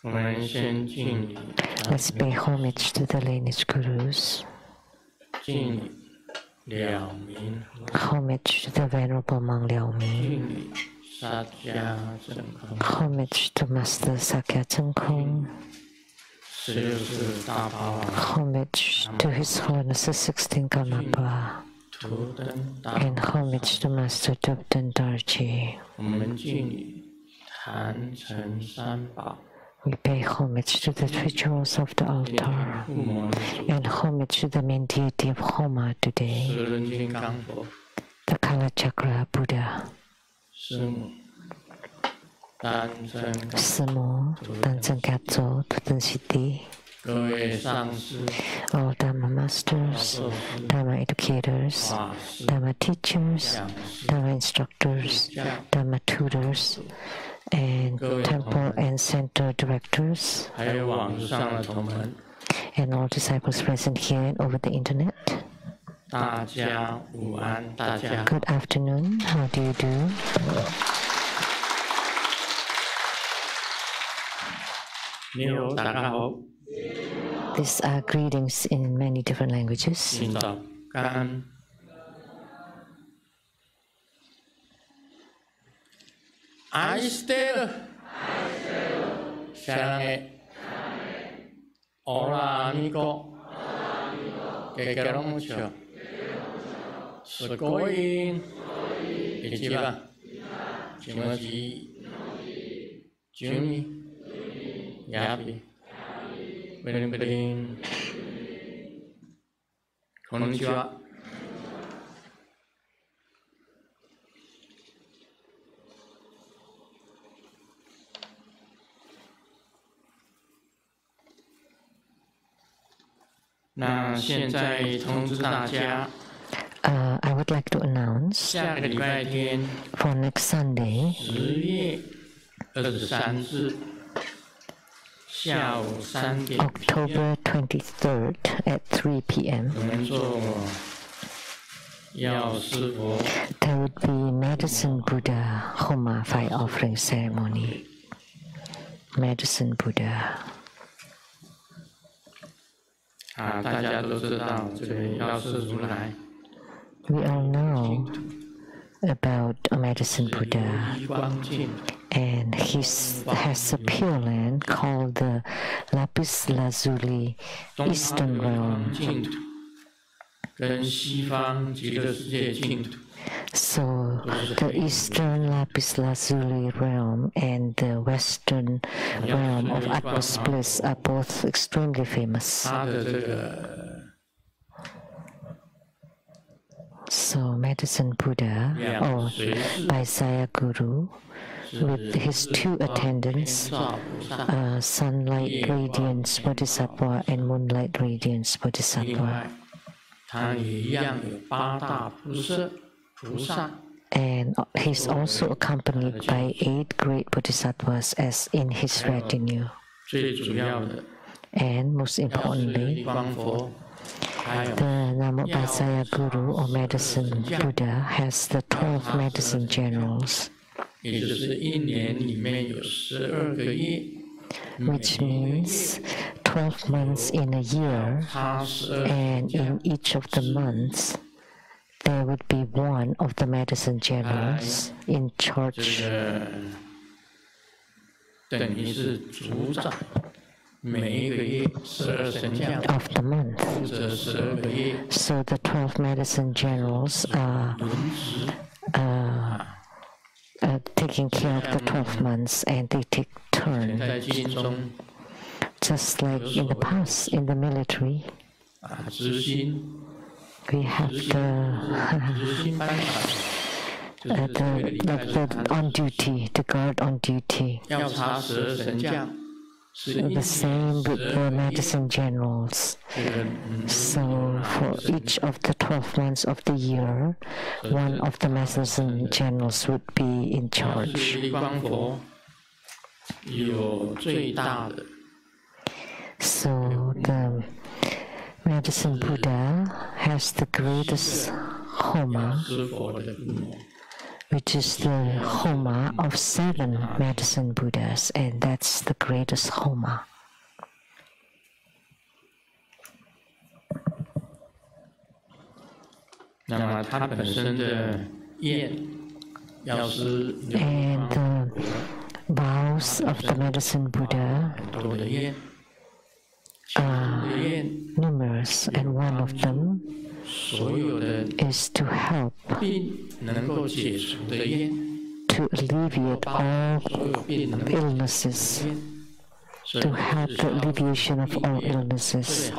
Let's pay homage to the lineage gurus. Homage to the Venerable Monk Liao Ming. Homage to Master Sakya Cheng Kung. Homage to His Holiness the 16th Karmapa. And homage to Master Tupten Darji. We pay homage to the three jewels of the altar and homage to the main deity of Homa today, the Kalachakra Buddha. Simo, Tanzang Katso, Tuten Siddhi, all Dharma masters, Dharma educators, Dharma teachers, Dharma instructors, Dharma tutors, and temple and center directors, and all disciples present here and over the internet. Good afternoon, how do you do? These are greetings in many different languages. I still Sarange Ora amico che caromuccio Scoin Ichiba Chimoji Jumi Yabi Bedin Konnichiwa. I would like to announce for next Sunday, October 23rd at 3 p.m. there would be Medicine Buddha Homa fire offering ceremony. Medicine Buddha. We all know about a Medicine Buddha, and he has a pure land called the Lapis Lazuli Eastern Realm. So the Eastern Lapis Lazuli realm and the Western realm of Atma's bliss are both extremely famous. So Medicine Buddha, or Vaisaya Guru, with his two attendants, Sunlight Radiance Bodhisattva and Moonlight Radiance Bodhisattva. And he's also accompanied by 8 great bodhisattvas as in his retinue. And most importantly, the Namopasaya Guru or Medicine Buddha has the 12 medicine generals, which means 12 months in a year, and in each of the months there would be one of the medicine generals in charge of the month. So the 12 medicine generals are taking care of the 12 months, and they take turn. Just like in the past, in the military, we have the on duty, the guard on duty. The same with the medicine generals. So for each of the 12 months of the year, one of the medicine generals would be in charge. So the Medicine Buddha has the greatest Homa, which is the Homa of 7 medicine Buddhas, and that's the greatest Homa. And the vows of the medicine Buddha are numerous, and one of them is to help to alleviate all illnesses, to help the alleviation of all illnesses.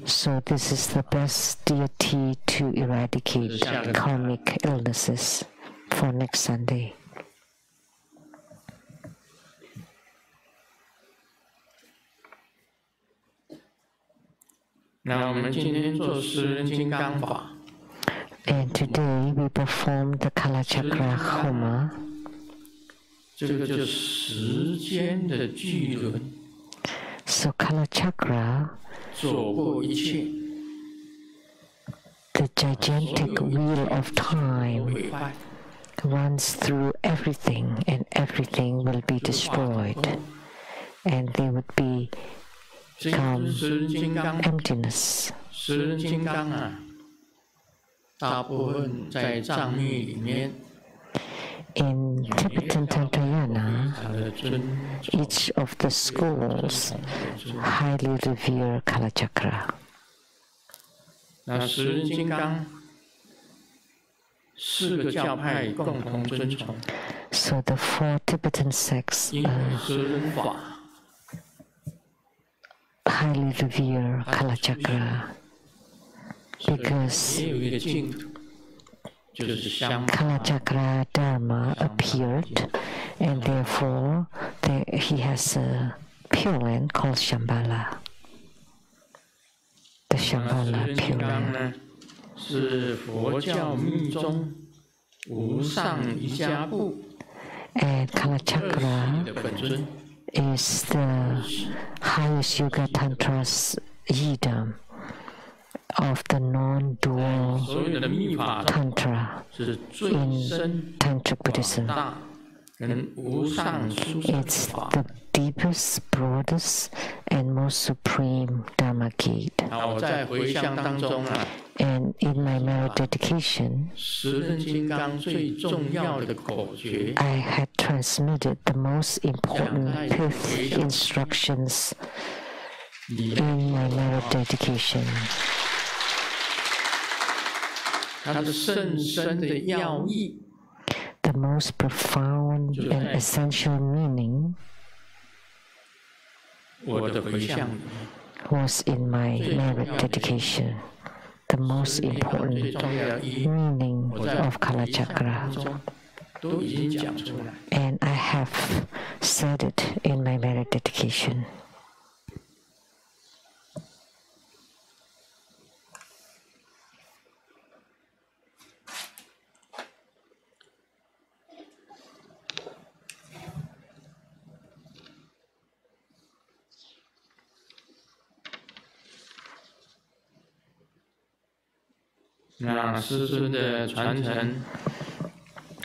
So this is the best deity to eradicate karmic illnesses for next Sunday. And today we perform the Kalachakra Homa. So Kalachakra, the gigantic wheel of time, runs through everything, and everything will be destroyed, and there would be emptiness. In Tibetan Tantrayana, each of the schools highly revere Kalachakra. So the 4 Tibetan sects highly revere Kalachakra because Kalachakra Dharma appeared, and therefore he has a Pure Land called Shambhala. The Shambhala Pure Land. And Kalachakra is the highest Yoga Tantra's yidam of the non-dual Tantra in Tantric Buddhism. It's the deepest, broadest, and most supreme Dharma gate. And in my merit dedication, I had transmitted the most important 5th instructions in my merit dedication. The most profound and essential meaning was in my merit dedication. The most important meaning of Kalachakra. And I have said it in my merit dedication.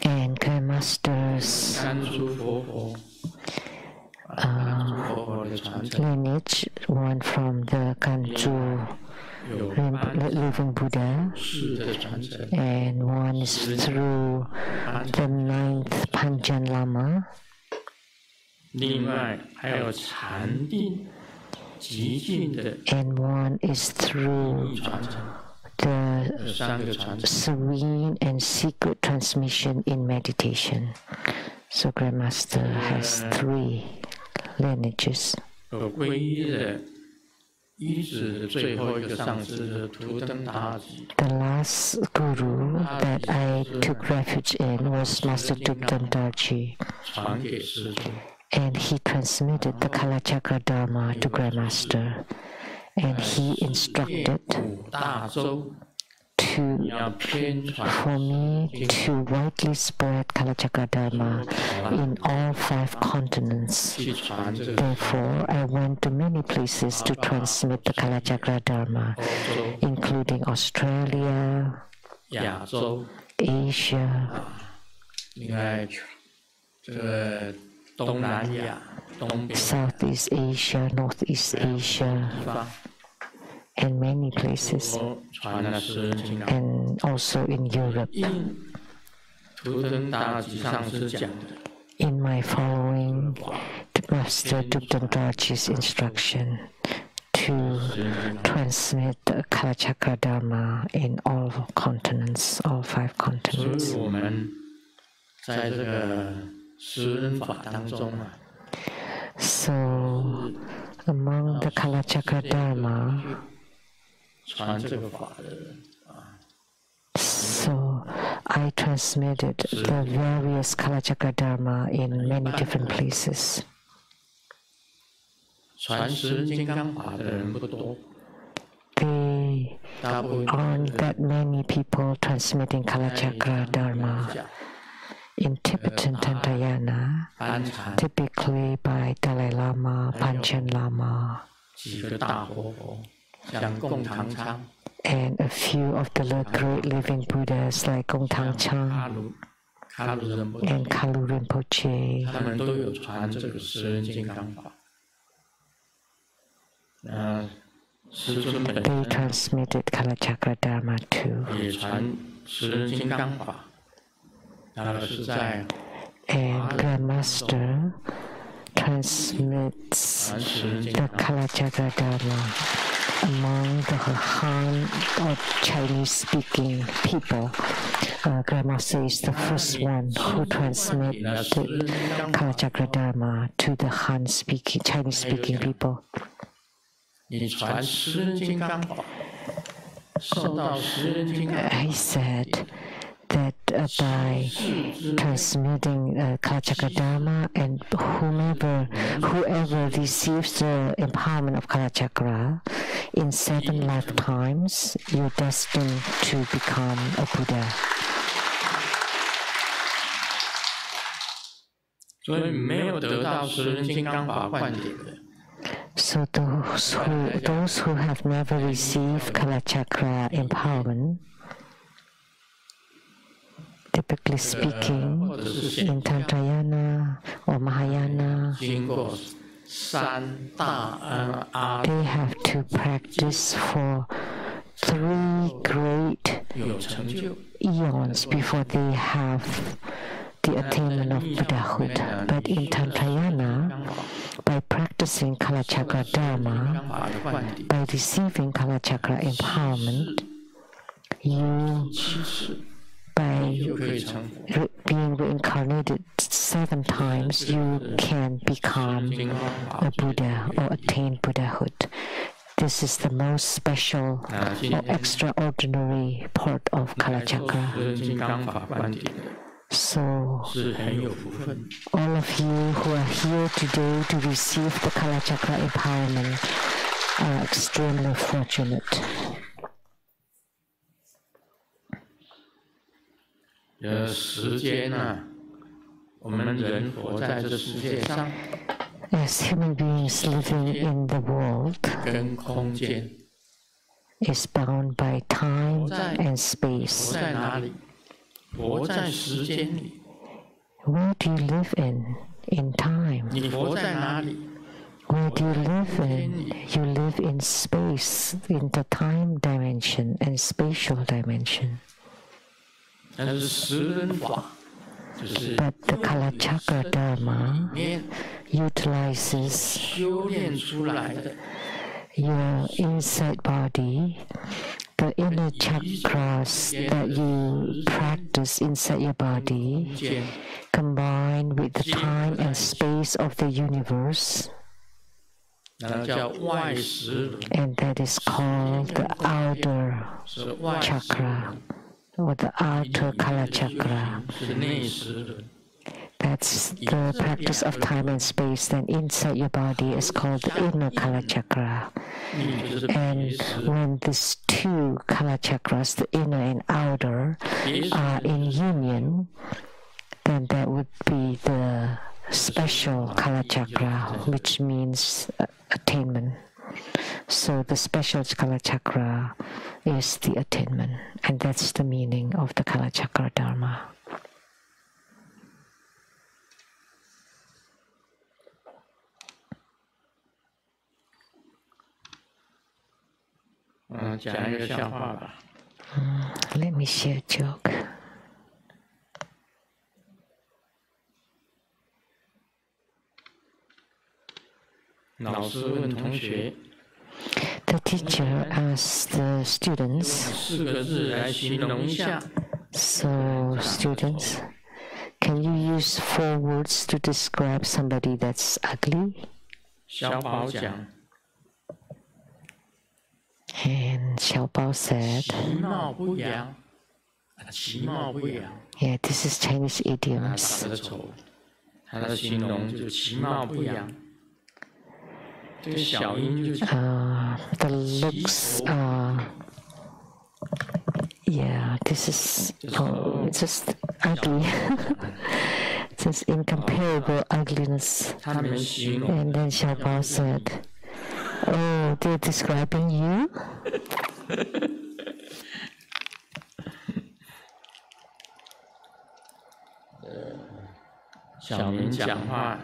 And Grandmaster's lineage, one from the Kanju living Buddha, and one is through the 9th Panjan Lama, and one is through the serene and secret transmission in meditation. So Grandmaster has 3 lineages. The last guru that I took refuge in was Master Tupten Darji, and he transmitted the Kalachakra Dharma to Grandmaster. And he instructed for me to widely spread Kalachakra Dharma in all 5 continents. Therefore, I went to many places to transmit the Kalachakra Dharma, including Australia, Asia, 另外，这个东南亚、东北 Southeast Asia, Northeast Asia, 地方， and many places, 我传了十人金刚。 and also in Europe. 印图腾大吉上师讲的。 In my following Master Dukdandaji's instruction to transmit the Kalachakra Dharma in all continents, all 5 continents. 所以我们在这个十人法当中啊， So among the Kalachakra Dharma, 传这个法的人啊， so I transmitted the various Kalachakra Dharma in many different places. 传十人金刚法的人不多， There 大部分 aren't that many people transmitting Kalachakra Dharma. In Tibetan Tantrayana, 班禅 typically by Dalai Lama, Panchen Lama, 几个大活佛，像贡唐昌、 and a few of the great living Buddhas like Gong Tang 喀 Chang 卢仁波 and 切， Kalu Rinpoche. 他们都有传这个十人金刚法。师尊本 They 身 transmitted Kalachakra Dharma too. 也传十人金刚法，那个是在 And Grandmaster transmits the Kalachakra Dharma among the Han or Chinese-speaking people. Grandmaster is the first one who transmitted Kalachakra Dharma to the Han-speaking, Chinese-speaking people. 你传十人金刚法，受到十人金刚 He said that by transmitting Kalachakra Dharma, and whoever receives the empowerment of Kalachakra in 7 lifetimes, you're destined to become a Buddha. 所以没有得到十人金刚法灌顶的， So those who have never received Kalachakra empowerment, typically speaking, in Tantrayana or Mahayana, 经过三大阿 they have to practice for 3 great 有成就， eons before they have the attainment of Buddhahood. But in Tantrayana, by practicing Kalachakra Dharma, 法的灌顶， by receiving Kalachakra empowerment, you, 七次 by 就可以成佛。 being reincarnated 7 times, you can become 金刚 a 法 Buddha or attain Buddhahood. This is the most special or extraordinary part of 十 Kalachakra. 人金刚法灌顶的， So 是很有福分。 all of you who are here today to receive the Kalachakra empowerment are extremely fortunate. 时间呢，我们人活在这世界上， As human beings living in the world 跟空间 is bound by time and 活 space. 在哪里？活在时间里。 Where do you live in? In time. 你活在哪里？ Where do you live in? You live in space, in the time dimension and spatial dimension. 但是十人法就是 But the Kalachakra 里 Dharma 面 utilizes 修炼出来的 your inside body, the inner chakras that you practice inside your body, 见， combined with the time and space of the universe, 那叫外十轮， and that is called the outer 是外十轮 chakra, or the outer Kalachakra. 是内十轮。 That's the practice of time and space. Then inside your body is called the inner Kalachakra. 你就是 And 别十， when these 2 Kalachakras, the inner and outer, 别十 are in union, then that would be the special Kalachakra, which means attainment. So the special Kalachakra is the attainment, and that's the meaning of the Kalachakra Dharma. 讲一个笑话吧。Let me share a joke. 老师问同学 The teacher asked the students, 4个字来形容一下。 so students, can you use 4 words to describe somebody that's ugly? 小宝讲 And Xiaobao said, 其貌不扬，其貌不扬。 yeah, this is Chinese 他 idioms. 长得丑，他的形容就其貌不扬。这个小音就 The looks are, yeah, this is just ugly. Just incomparable ugliness. 他们形容 And then Xiaobao said, oh, they're describing you? 小明讲话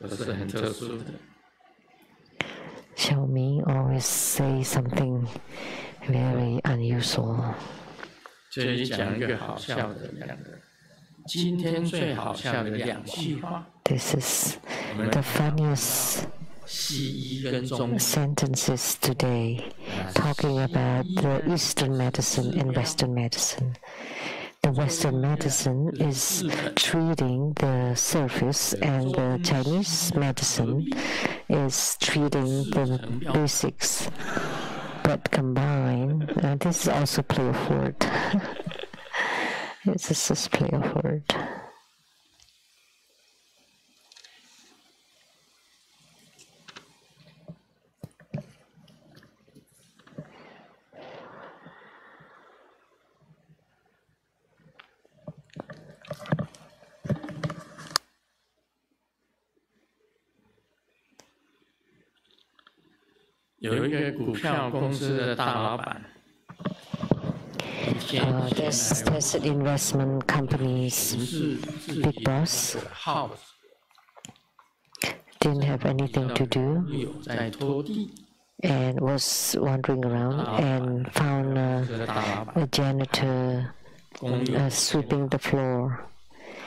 都是很特殊的。 Xiaoming always say something very unusual. 这里讲一个好笑的2个，今天最好笑的2句话。 This is the funniest 西医跟中医 sentences today, talking about the Eastern medicine and Western medicine. The Western medicine is treating the surface, and the Chinese medicine is treating the basics. But combined, this is also play of word. It's just play of word. There's an investment company's big boss didn't have anything to do and was wandering around and found a janitor sweeping the floor,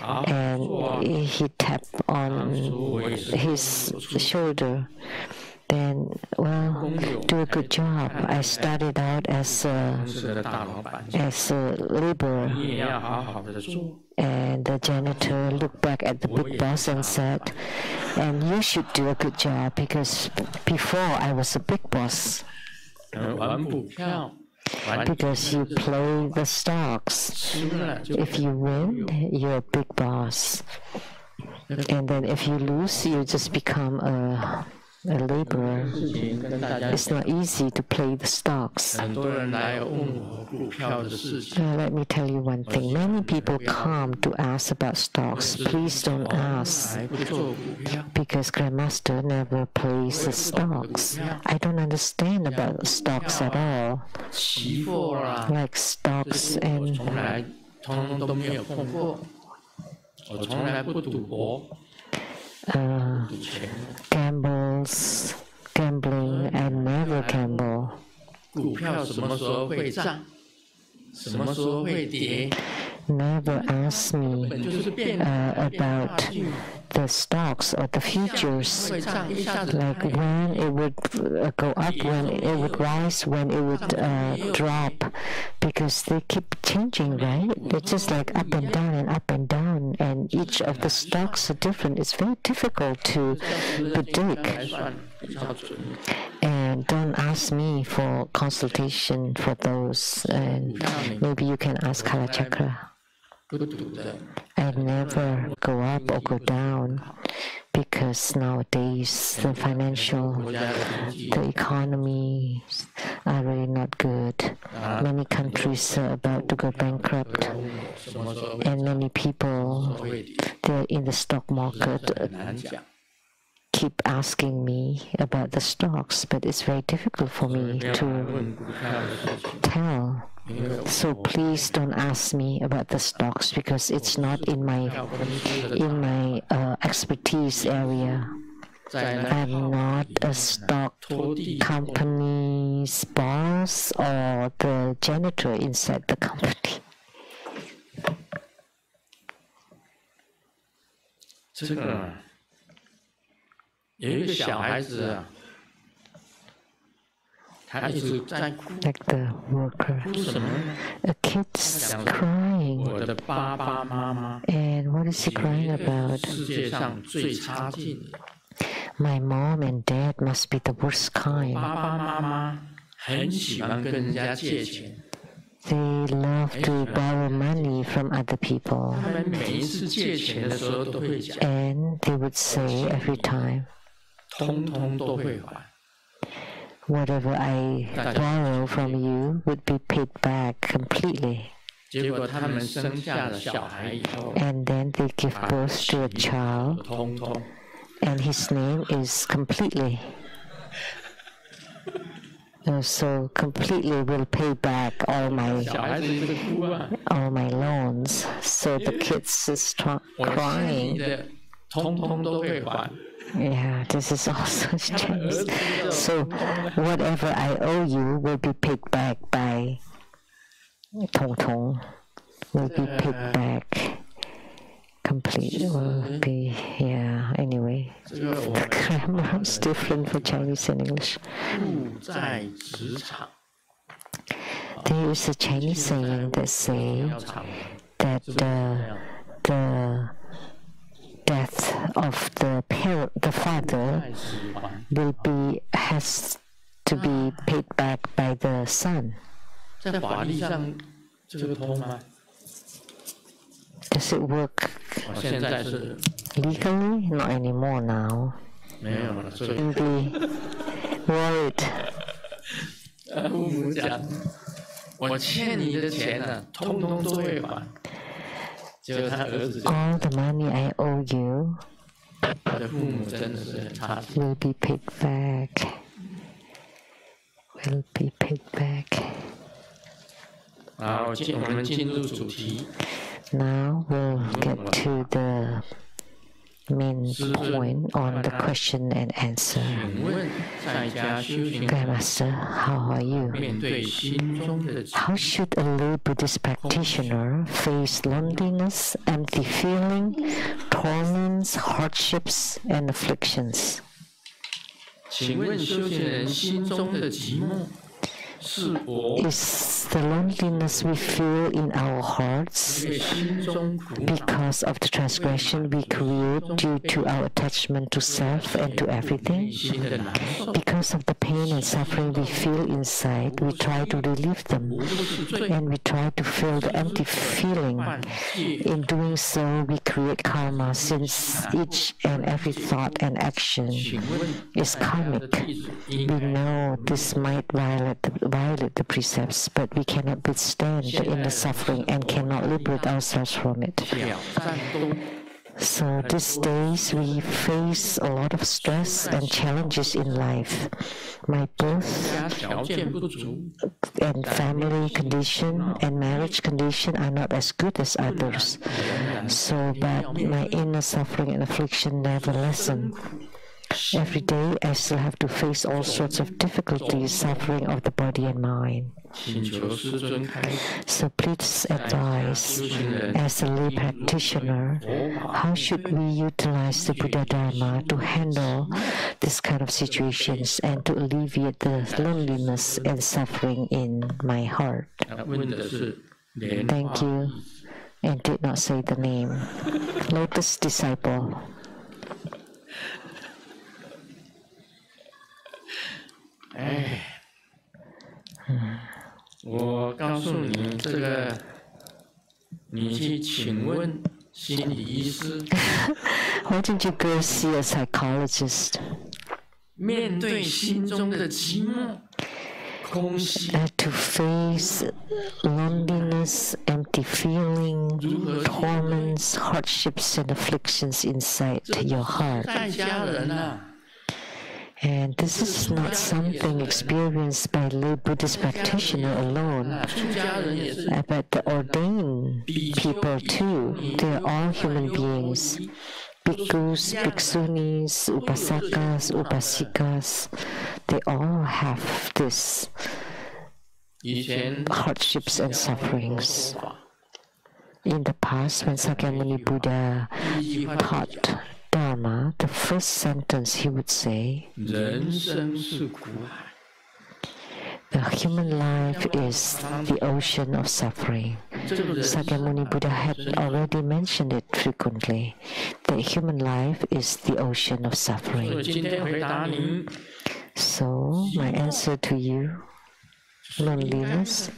and he tapped on his shoulder. Then, well, do a good job. I started out as a laborer. And the janitor looked back at the big boss and said, and you should do a good job because before I was a big boss. Because you play the stocks. If you win, you're a big boss. And then if you lose, you just become a laborer. It's not easy to play the stocks. Let me tell you one thing. Many people come to ask about stocks. Please don't ask, because Grandmaster never plays the stocks. I don't understand about stocks at all. Like stocks and gambling, I never gamble. Never ask me about the stocks or the futures, like when it would go up, when it would rise, when it would drop, because they keep changing, right? They're just like up and down and up and down, and each of the stocks are different. It's very difficult to predict. And don't ask me for consultation for those, and maybe you can ask Kalachakra. I never go up or go down, because nowadays the economy are really not good. Many countries are about to go bankrupt, and many people, they're in the stock market, keep asking me about the stocks, but it's very difficult for me to tell. So please don't ask me about the stocks, because it's not in my expertise area. I'm not a stock company's boss or the janitor inside the company. 这个有一个小孩子啊，他一直在哭， Like the worker. 哭什么呢？ A kid's crying. 我的爸爸妈妈 And what is he crying about? 世界上最差劲的。 My mom and dad must be the worst kind. 爸爸妈妈很喜欢跟人家借钱。 They love to borrow money from other people. 他们每一次借钱的时候都会讲， And they would say every time, 通通都会还。 whatever I borrow from you would be paid back completely. 结果他们生下了小孩以后， And then they give birth to a child, 通通 and his name is completely. So completely will pay back all 小孩子一直哭啊， my loans. So the kids is 我欠你 crying. 的通通都会还。 Yeah, this is also Chinese. So whatever I owe you will be paid back by Tong Tong. Will be paid back. Complete will be, yeah, anyway. 这个我 The grammar is different for Chinese and English. 住在职场， There is a Chinese saying that say 要长， that the death of the father 太喜欢。 has to be paid back by the son. 在法律上这个通吗？ Does it work 我现在是 legally? Not anymore now. 没有了，所以 Don't be worried. 父母讲，我欠你的钱呢，通通都会还。结果他儿子就， All the money I owe you 他的父母真的是很差劲。 will be paid back. Will be paid back. 好，我们进入主题。 Now we'll get to the main point on the question and answer. 请问在家修行者 Grandmaster, how are you? 面对心中的 How should a lay Buddhist practitioner face loneliness, empty feeling, torments, hardships, and afflictions? 请问修行人心中的寂寞是我 Is the loneliness we feel in our hearts 因为心中苦恼 because of the transgression we create due to our attachment to self and to 内 everything? 心的难受， Because of the pain and suffering we feel inside, we try to relieve them, 无不是罪 and we try to fill the empty feeling. 犯戒。 In doing so, we create karma since each and every thought and action 请问 is 在家的 karmic. 弟子应 We 该 know this might violate the precepts, but we cannot withstand the inner suffering and cannot liberate ourselves from it. 挑战都 So these days we face a lot of stress and challenges in life. My birth 家条件不足， and family condition and marriage condition are not as good as others. So, but my inner suffering and affliction never lessen. Every day I still have to face all sorts of difficulties, suffering of the body and mind. 请求师尊开示。 So please advise, as a lay practitioner, how should we utilize the Buddha Dharma to handle this kind of situations and to alleviate the loneliness and suffering in my heart? 问的是莲 Thank 花 you, and did not say the name. Lotus disciple. 哎，我告诉你，这个你去请问心理医师， Why don't you go see a psychologist? 面对心中的寂寞、空虚， To face loneliness, empty feeling, torments, hardships, and afflictions inside your heart. 在家人啊， And this is not something experienced by lay Buddhist practitioner alone, 出家人也是 but the ordained people too. They are all human beings. bhikkhus, bhikkhunis, upasakas, upasikas, they all have this hardships and sufferings. In the past, when Sakyamuni Buddha taught Dharma, the first sentence he would say, the human life is the ocean of suffering. Sakyamuni Buddha had already mentioned it frequently. The human life is the ocean of suffering. So, my answer to you, loneliness,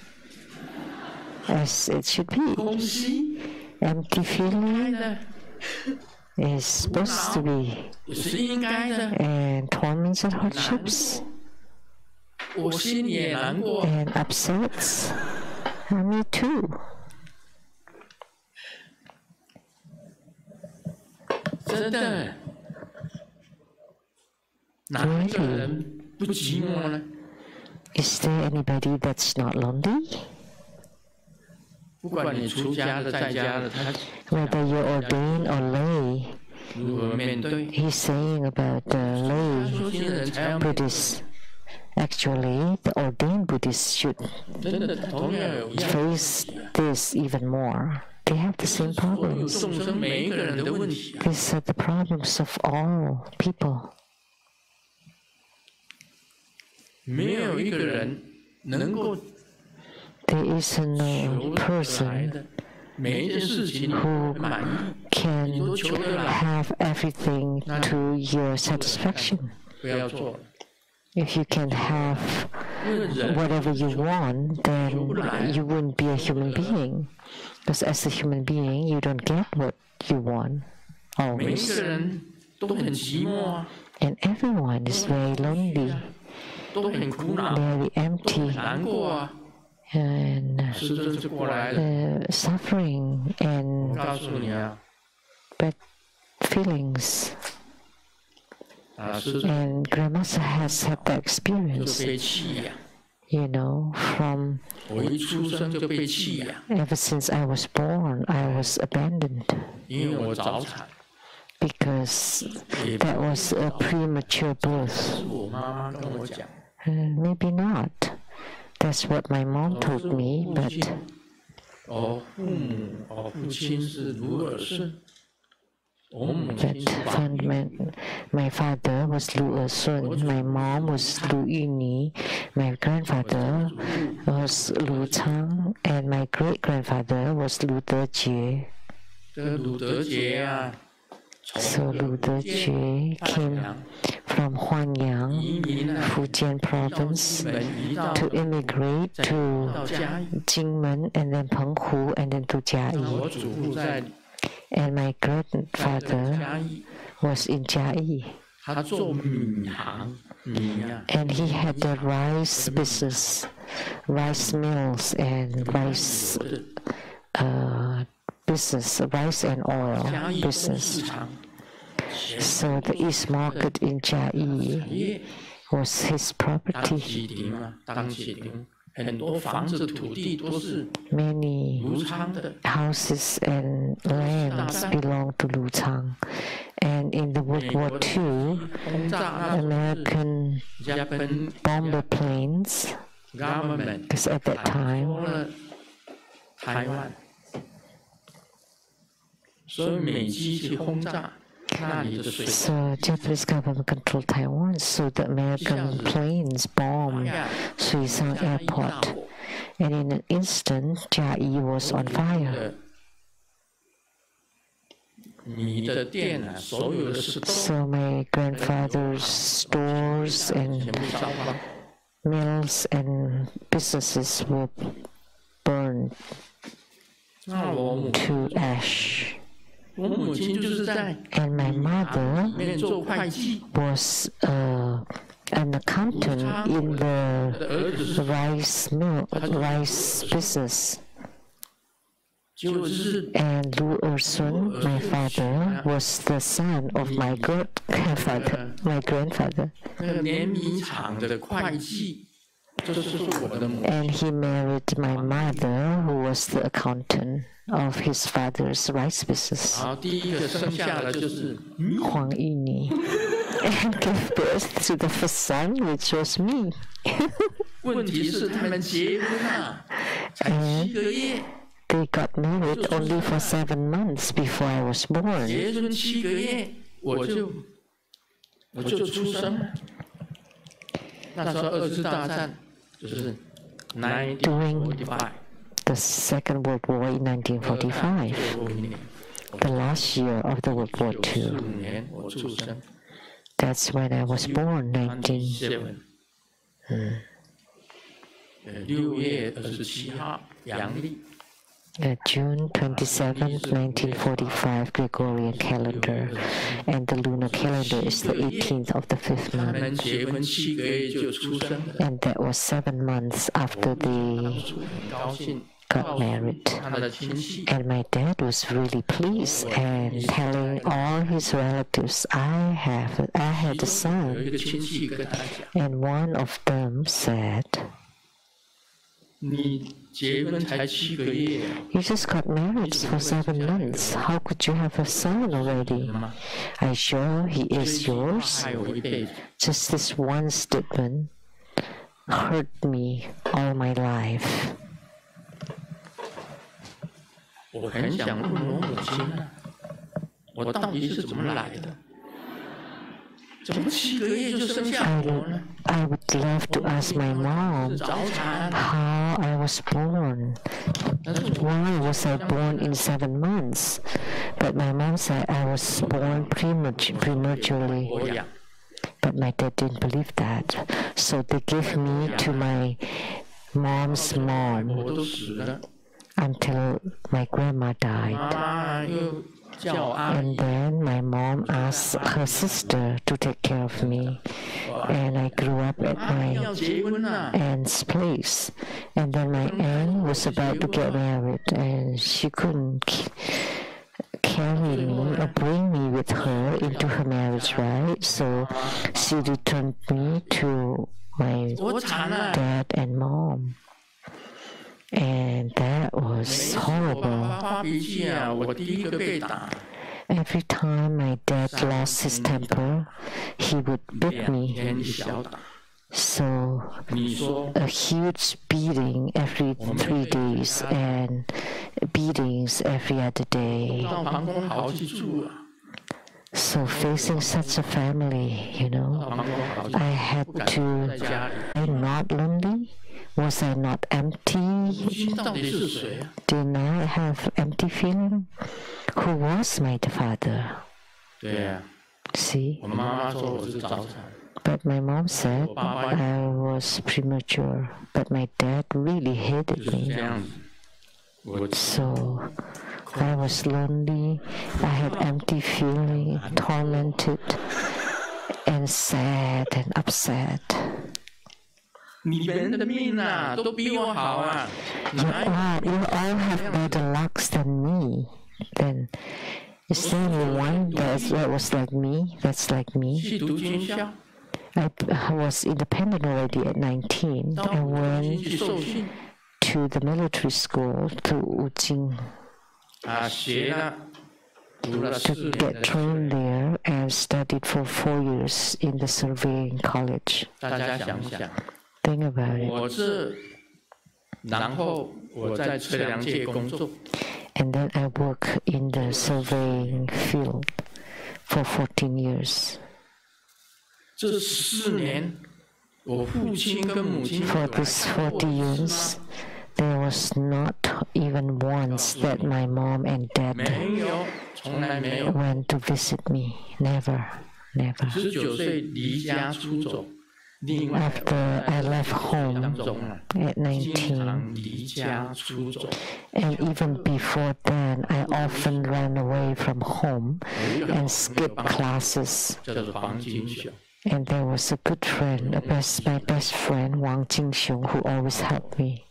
as it should be. Empty feeling is supposed to be. And torments and hardships and upsets. Me too. Really? Is there anybody that's not lonely? Whether you're ordained or lay, he's saying about the lay Buddhists. Actually, the ordained Buddhists should face this even more. They have the same problems. These are the problems of all people. There is no person who can have everything to your satisfaction. If you can have whatever you want, then you wouldn't be a human being. Because as a human being, you don't get what you want always. And everyone is very lonely, very empty, and suffering and bad feelings. And Grandmaster has had that experience, you know, from ever since I was born, I was abandoned because that was a premature birth. Maybe not. That's what my mom told me, but my father was Lu Sun, my mom was Lu Yuni, my grandfather was Lu Chang, and my great-grandfather was Lu Dejie. So Lu Dejie came from Huanyang, Fujian province, to immigrate to Jingmen, and then Penghu, and then to Jiayi. And my grandfather was in Jiayi. And he had the rice business, rice mills and rice business, rice and oil business. So the East Market in Jiayi was his property. Many houses and lands belonged to Lu Chang. And in the World War II, American bomber planes, because at that time, so Japanese government controlled Taiwan, so the American planes bombed Suisang Airport, and in an instant, Jiayi was on fire. So my grandfather's stores and mills and businesses were burned to ash. And my mother was an accountant in the rice business. And Lu Ersun, my father, was the son of my grandfather. And he married my mother, who was the accountant of his father's rice business. 然后第一个生下的就是Huang Yuni. And gave birth to the first son, which was me. 问题是他们结婚啊，才7个月。 They got married only for 7 months before I was born. 结婚7个月，我就出生了。那时候2次大战就是1945。 The Second World War in 1945, the last year of the World War II. 1945年我出生。 That's when I was born, 6月27号阳历。 June 27th, 1945 Gregorian calendar, and the lunar calendar is the 18th of the 5th 他 month. 们结婚7个月就出生了。 And that was 7 months after they 很高兴 got married. 他的亲戚， And my dad was really pleased and telling all his relatives, I had a 有 son. 一个亲戚跟他讲 And one of them said, 你结婚才7个月， You just got married for 7 months. How could you have a son already? Are you sure he is yours? 害我一辈子。 Just this one statement hurt me all my life. 我很想问我母亲啊，我到底是怎么来的？怎么7个月就生下我呢？ I would love to ask my mom 早产， how I was born. 但是我 Why was I born in 7 months? But my mom said I was born prematurely. 我养， But my dad didn't believe that. So they gave me to my mom's 我 mom 都死了， until my grandma died. 妈妈又叫阿 And 姨， then my mom asked her sister to take care of me. And I grew up at 阿姨 my 要结婚了， aunt's place. And then my aunt was about to get married, and she couldn't carry me or bring me with her into her marriage, right? So she returned me to my 我惨了。 dad and mom. And that 每 was 次我爸 horrible. 爸发脾气啊，我第一个被打， Every time my dad lost his temper, he would beat 2 me. 天一小打。 So 你说 a huge beating every 3 days and beatings every other day. 到皇宫好去住啊， So facing such a family, you 到 know, 皇宫好去， I had 不敢 to, 在家里。 I'm not lonely? Was I not 母 empty? 亲到底是谁啊？ Didn't I have empty feeling? Who was my father? 对呀、 See? 我妈妈说我是早产， But my mom said I was premature, but my dad really 就 hated 是这 me. 样子。我 So I was lonely, I had empty feeling, tormented, and sad and upset. 你们的命啊，都比我好啊！ You all have better lucks than me. Then is there anyone that was like me? That's like me. 去读军校， I was independent already at 19. 到 I 武军 went 去受训 to the military school to Wujing 啊，学了，读了 to 4年 get 的 trained there and studied for 4 years in the surveying college. 大家想想， Think about it. 我这，然后我在测量界工作， And then I work in the surveying field for 14 years. 这14年，我父亲跟母亲 For these 40 years, there was not even once that my mom and dad 没有，从来没有。 went to visit me. Never, never. 19岁离家出走，另外 After I left 当 home 中啊， at 经 19, 常离家出走。 and even before then, I often ran away from home 有一个 and 好 skipped 朋友 classes. 叫做黄金雄， And there was a good friend, my best friend, Wang Jingxiong, who always helped me.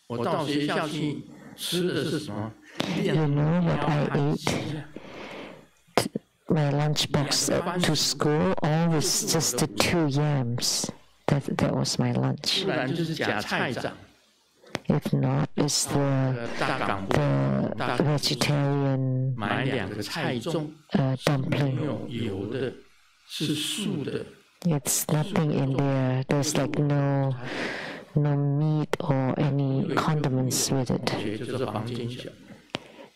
我到学校去吃的是什么？ You know what I ate? My lunchbox to school always just the 2 yams. That was my lunch. 不然就是假菜长， If not, it's the vegetarian dumpling. It's nothing in there. There's like no meat or any condiments with it.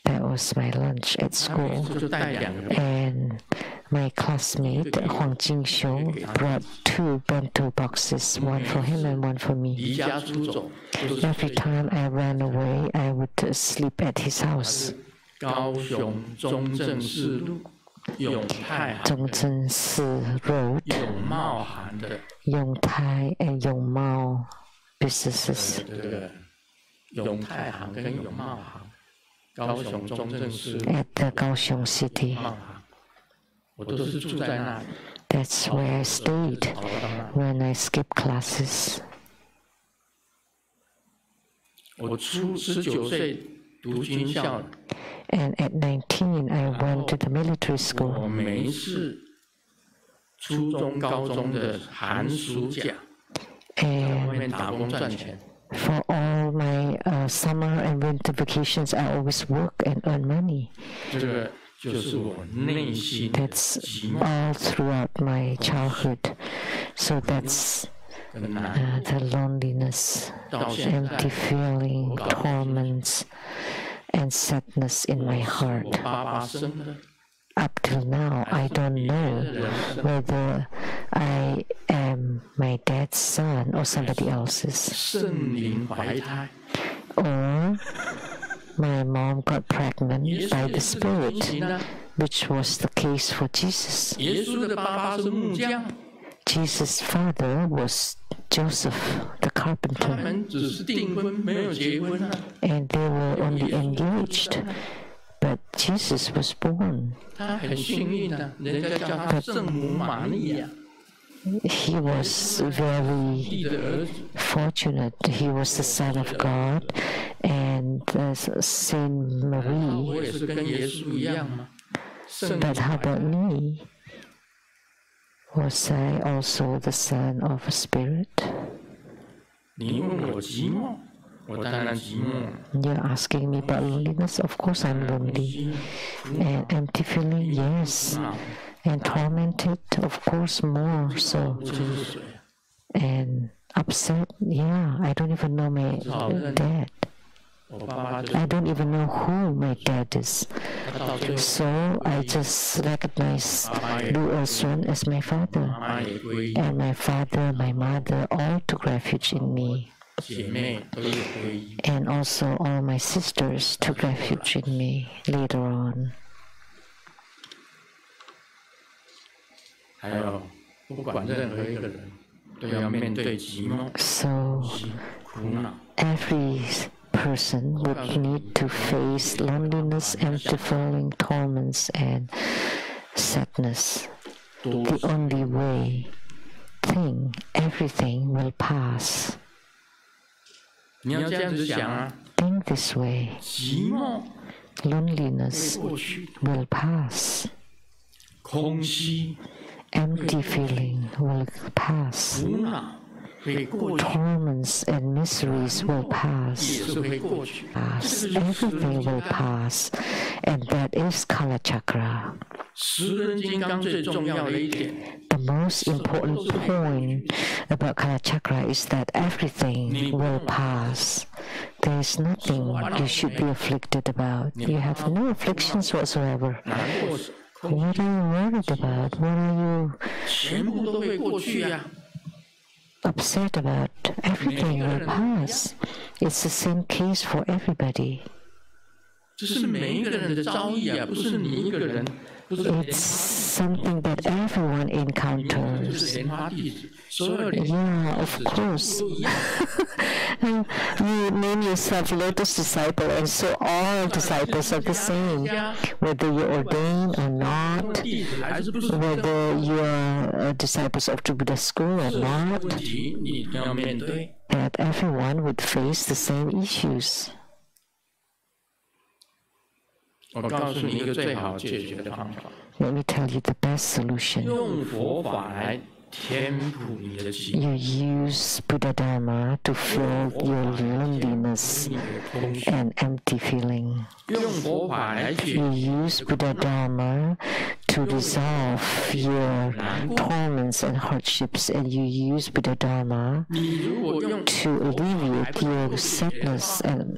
That was my lunch at school. And my classmate, Huang Jingxiu, brought 2 bento boxes, one for him and one for me. Every time I ran away, I would sleep at his house. 中正寺 Road, Yongtai and Yongmao businesses. At the Kaohsiung city. That's where I stayed when I skipped classes. And at 19, I went to the military school. And for all my summer and winter vacations, I always work and earn money. That's all throughout my childhood. So that's the loneliness, empty feeling, torments, and sadness in my heart. Up till now, I don't know whether I am my dad's son or somebody else's. Or my mom got pregnant by the Spirit, which was the case for Jesus. Jesus' father was Joseph, the carpenter, and they were only engaged. But Jesus was born. But he was very fortunate. He was the Son of God, and Saint Marie. But how about me? Was I also the son of a spirit? You're asking me about loneliness? Of course I'm lonely. And empty feeling? Yes. And tormented? Of course more so. And upset? Yeah. I don't even know my dad. I don't even know who my dad is. So I just recognize Lu Ersun as my father. And my father, my mother, all took refuge in me. And also all my sisters took refuge in me later on. So every person would need to face loneliness, empty feeling, torments, and sadness. The only way, everything will pass. Think this way. Loneliness will pass. Empty feeling will pass. Torments and miseries will pass. Everything will pass. And that is Kala Chakra. The most important point about Kala Chakra is that everything will pass. There is nothing you should be afflicted about. You have no afflictions whatsoever. What are you worried about? What are you upset about? Everything will pass. It's the same case for everybody. It's something that everyone encounters. Yeah, of course. You name yourself Lotus disciple, and so all disciples are the same. Whether you're ordained or not, whether you are disciples of the Buddha school or not, that everyone would face the same issues. Let me tell you the best solution. You use Buddha Dharma to fill your loneliness and empty feeling. You use Buddha Dharma to resolve your torments and hardships, and you use Buddha Dharma to alleviate your sadness and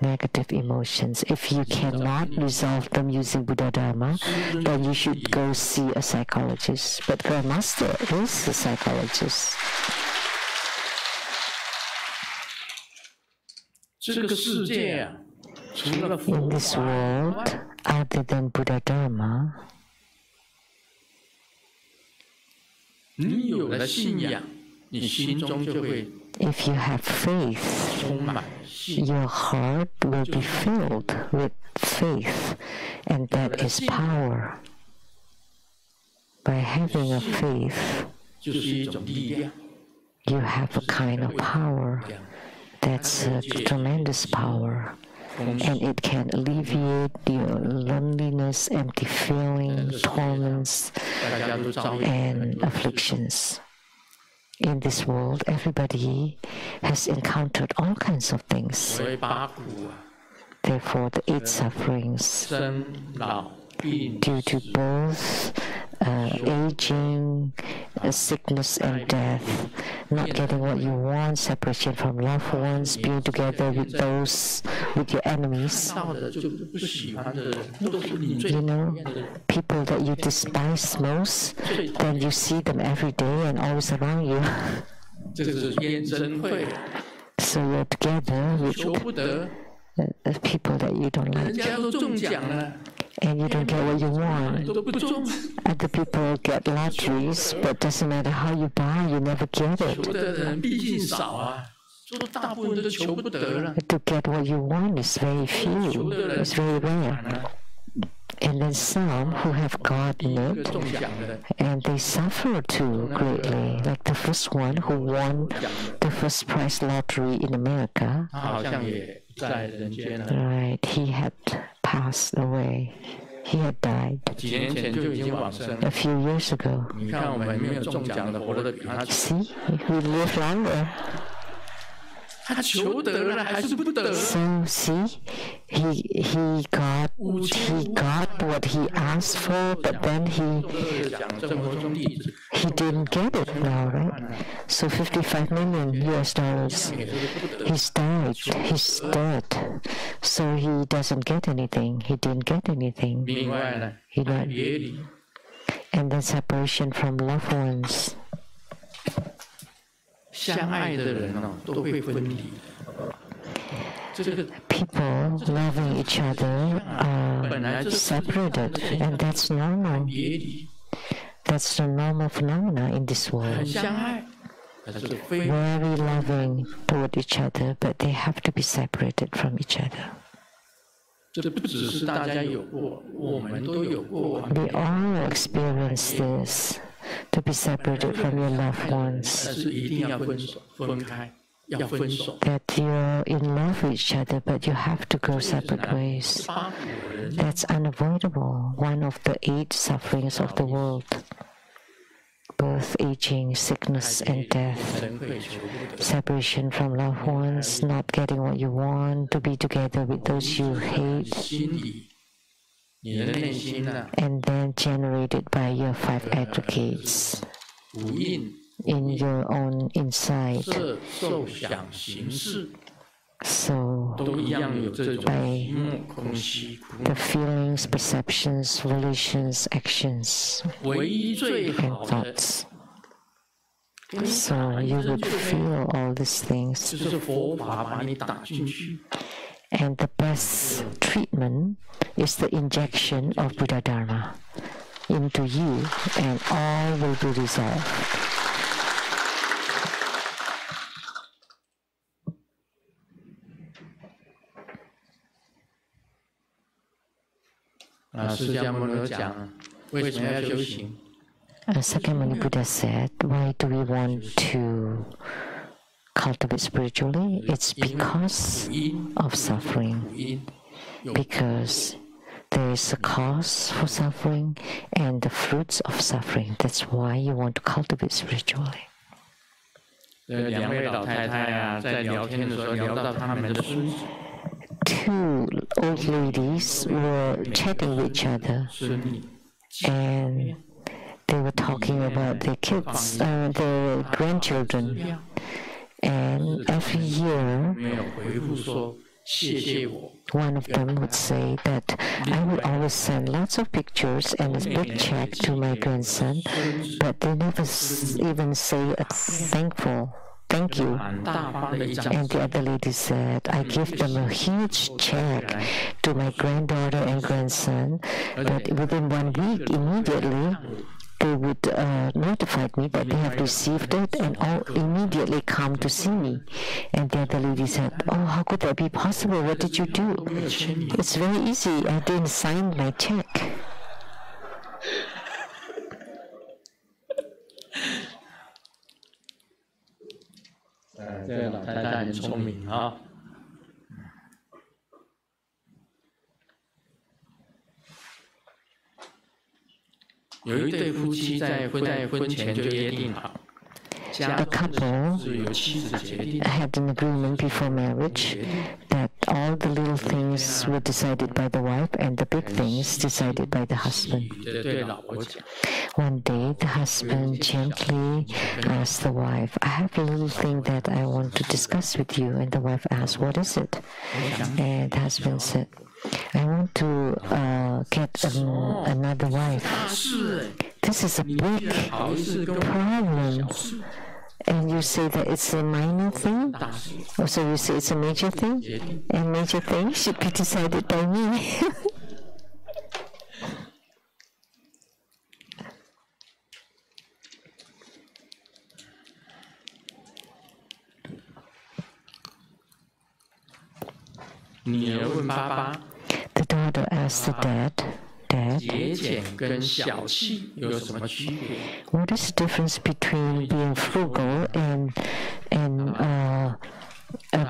negative emotions. If you cannot resolve them using Buddha Dharma, then you should go see a psychologist. But Grandmaster is a psychologist. In this world, other than Buddha Dharma, if you have faith, your heart will be filled with faith, and that is power. By having a faith, you have a kind of power. That's a tremendous power, and it can alleviate your loneliness, empty feeling, torments, and afflictions. In this world, everybody has encountered all kinds of things. Therefore, the 8 sufferings due to birth, aging, sickness and death, not getting what you want, separation from loved ones, being together with your enemies. You know, people that you despise most, then you see them every day and always around you. So you're together with people that you don't like. And you don't get what you want. Other people get lotteries, but doesn't matter how you buy, you never get it. To get what you want is very few, it's very rare. And then some who have gotten it, and they suffer too greatly. Like the first one who won the first prize lottery in America. Right, he had passed away. He had died a few years ago. See, we live longer. So see, he got what he asked for, but then he didn't get it now, right? So $55 million. He's died. He's dead. So he doesn't get anything. He didn't get anything. He died. And then separation from loved ones. People loving each other are separated, and that's normal. That's the normal phenomena in this world. Very loving toward each other, but they have to be separated from each other. We all experience this. To be separated from your loved ones, that you're in love with each other, but you have to go separate ways. That's unavoidable. One of the 8 sufferings of the world: birth, aging, sickness, and death. Separation from loved ones, not getting what you want, to be together with those you hate. And then generated by your 5 aggregates in your own inside. So, by the feelings, perceptions, volitions, actions, and thoughts. So, you would feel all these things. And the best treatment is the injection of Buddha Dharma into you, and all will be resolved. Sakyamuni Buddha said, why do we want to cultivate spiritually? It's because of suffering. Because there is a cause for suffering and the fruits of suffering. That's why you want to cultivate spiritually. 这两位老太太啊，在聊天的时候聊到他们的孙子。Two old ladies were chatting with each other, and they were talking about their kids, their grandchildren. And every year, one of them would say that I would always send lots of pictures and a big check to my grandson, but they never even say a thank you. And the other lady said, I give them a huge check to my granddaughter and grandson, but within 1 week, immediately, they would notify me that they have received it and all immediately come to see me. And the other lady said, oh, how could that be possible? What did you do? It's very easy. I didn't sign my check. The couple had an agreement before marriage that all the little things were decided by the wife and the big things decided by the husband. One day, the husband gently asked the wife, I have a little thing that I want to discuss with you. And the wife asked, what is it? And the husband said, I want to get another wife. This is a big problem. And you say that it's a minor thing? Or so you say it's a major thing? And major things should be decided by me. The daughter asked the dad, what is the difference between being frugal and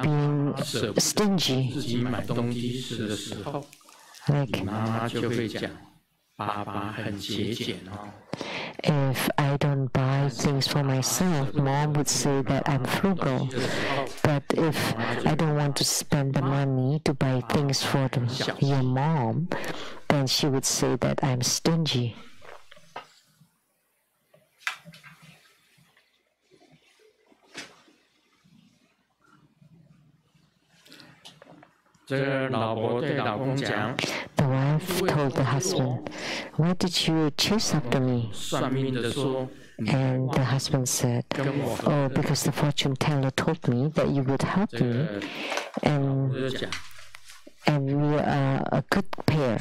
being stingy? If I don't buy things for myself, Mom would say that I'm frugal. But if I don't want to spend the money to buy things for your mom, then she would say that I'm stingy. The wife told the husband, why did you chase after me? And the husband said, oh, because the fortune teller told me that you would help me, and we are a good pair.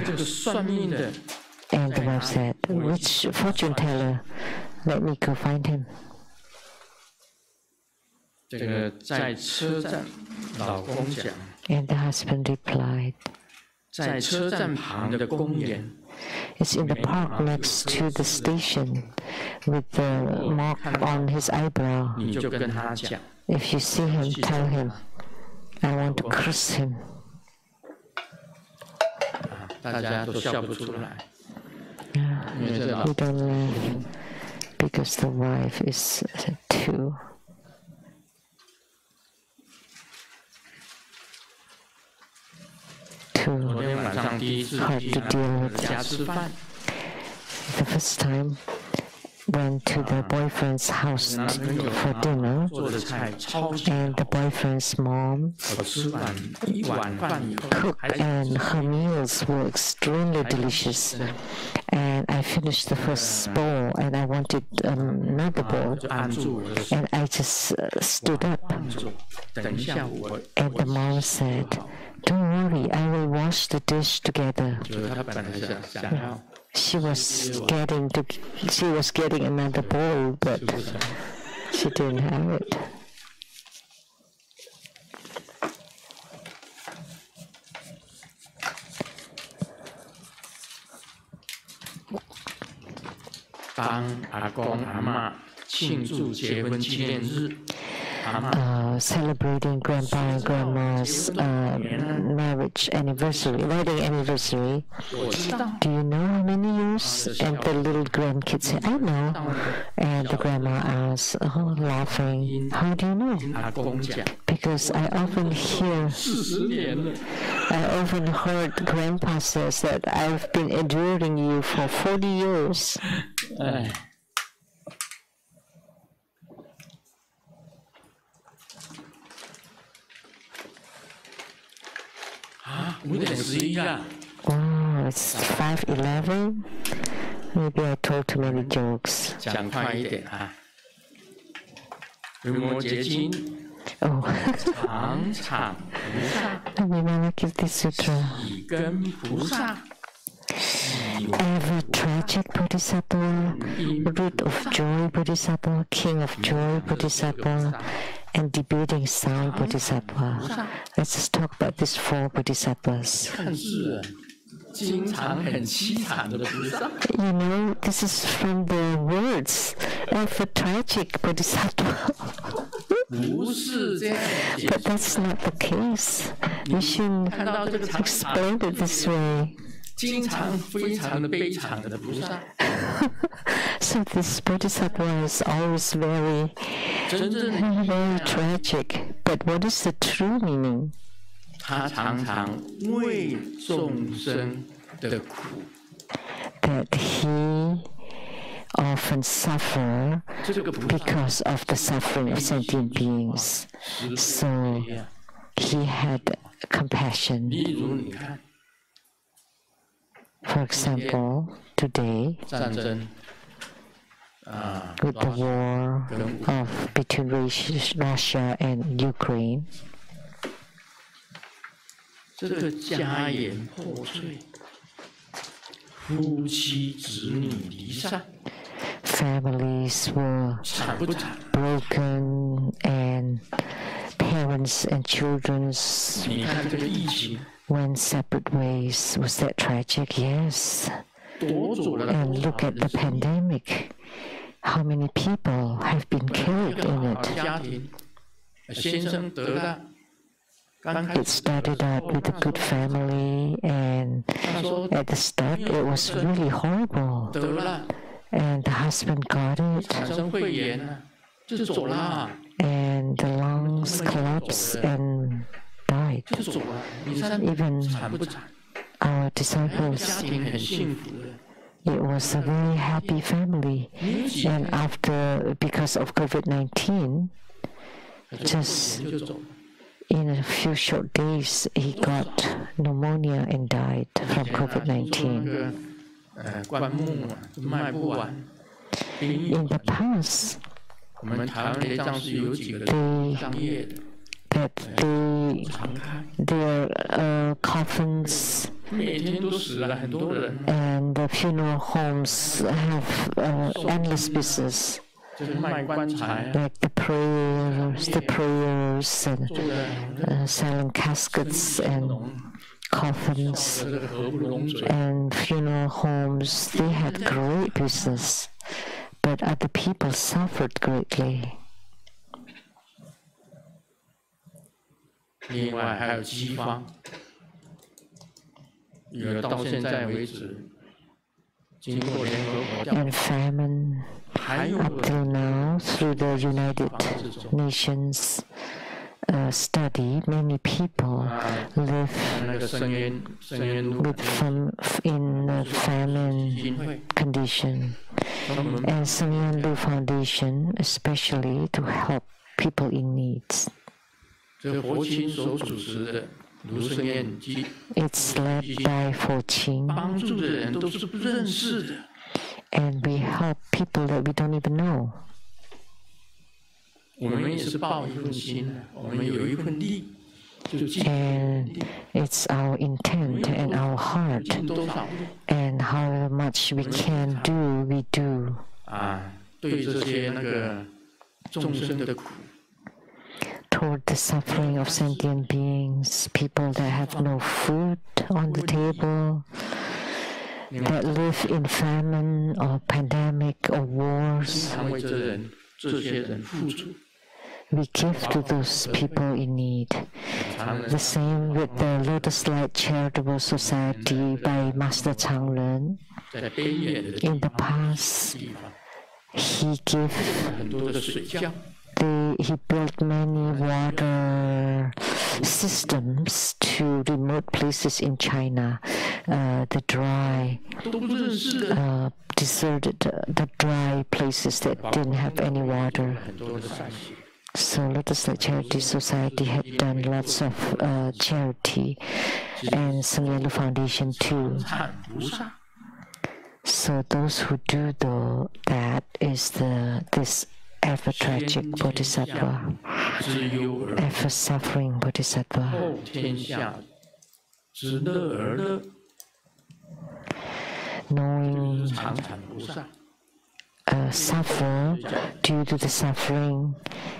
And the wife said, which fortune teller? Let me go find him. And the husband replied, it's in the park next to the station with the mark on his eyebrow. If you see him, tell him, I want to curse him. We don't laugh because the wife is too hard to deal with. The first time, went to the boyfriend's house for dinner, and the boyfriend's mom cooked, and her meals were extremely delicious. And I finished the first bowl, and I wanted another bowl, and I just stood up. And the mom said, don't worry, I will wash the dish together. She was getting another bowl, but she didn't have it. celebrating grandpa and grandma's marriage anniversary, wedding anniversary. Do you know how many years? And the little grandkids say, I know. And the grandma asks, laughing, how do you know? Because I often heard grandpa says that I've been enduring you for 40 years. 5:11啊 Oh, it's 5:11. Maybe I told too many jokes. 讲快一点啊！维摩诘经 Oh. 常常菩萨 Vimalakirti Sutra. 喜根菩萨 Ever tragic Bodhisattva, root of joy Bodhisattva, king of joy Bodhisattva, and debating sound Bodhisattva. Let's just talk about these 4 Bodhisattvas. 看字经常很凄惨的菩萨。 You know, this is from the words of a tragic Bodhisattva. 不是这样解 But that's not the case. We shouldn't explain it this way. 经常非常的悲惨的菩萨。 So this Bodhisattva is always very tragic. But what is the true meaning? 他常常为众生的苦。 That he often suffer because of the suffering of sentient beings. So he had compassion. 例如你看 For example, today, 战争 with the war between Russia and Ukraine, 这个家园破碎，夫妻子女离散， families were 惨不惨？ broken and parents and children 你看这个疫情 went separate ways. Was that tragic? Yes. 夺走了 And look at the pandemic. How many people have been killed in 好 it? 家庭，先生得了，刚开 It 始 started out with a good family, and 他说 at the start it was really horrible. 得了， And the husband got it, 产生肺炎了，就走了， and the lungs collapsed and died. 就走了。你看 Even 惨不惨？ our 家 disciples, 庭很幸福的， it was a very happy family. And after, because of COVID-19, just 就走了。 in a few short days, he got pneumonia and died from 说 COVID-19. 那个棺木啊，卖不完。 In the past, 我们台湾的葬是有几个商业的， that 常开， their coffins 每天都死了很多人， and the funeral homes have endless business, 就是卖棺材啊， like the prayers and 做的 selling caskets and coffins 这个合不拢嘴。 and funeral homes. They had great business, but other people suffered greatly. 另外还有饥荒，到现在为止，经过联合国调 And famine 还有 up till now, through the United 这种 Nations study, many people live 那个深渊路 in a famine 基金会， condition. 专门 And Samyanlu Foundation, especially to help people in needs. 这佛亲所主持的卢圣彦基 It's led by Forqing, 帮助的人都是不认识的， and we help people that we don't even know. 我们也是抱一份心，我们有一份力，就尽 And it's our intent and our heart, 多少 and how much we can do, we do. 对这些那个众生的苦， Toward the suffering of sentient beings, people that have no food on the table, that live in famine or pandemic or wars. 常为这些人付出。we give to those people in need. The same with the Lotus Light Charitable Society by Master Changren. In the past, he built many water systems to remote places in China, the dry, deserted, the dry places that didn't have any water. So Lotus Light Charity Society had done lots of charity, and Sangyelu Foundation too. So those who do that is this ever tragic bodhisattva, ever suffering bodhisattva. Knowing suffer due to the suffering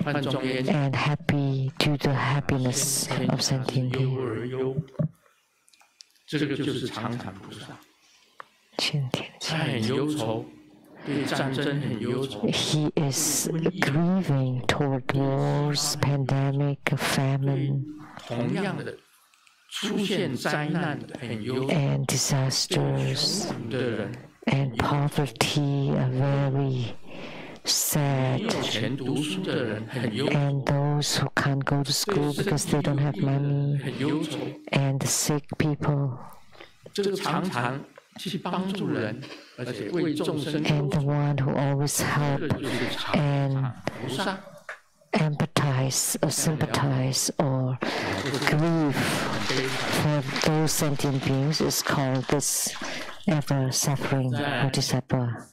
and happy due to the happiness of sentient being. He is grieving toward wars, pandemic, famine, and disasters, and poverty are very sad, and those who can't go to school because they don't have money, and the sick people, and the one who always help and empathize or sympathize or grieve for those sentient beings is called this ever-suffering bodhisattva.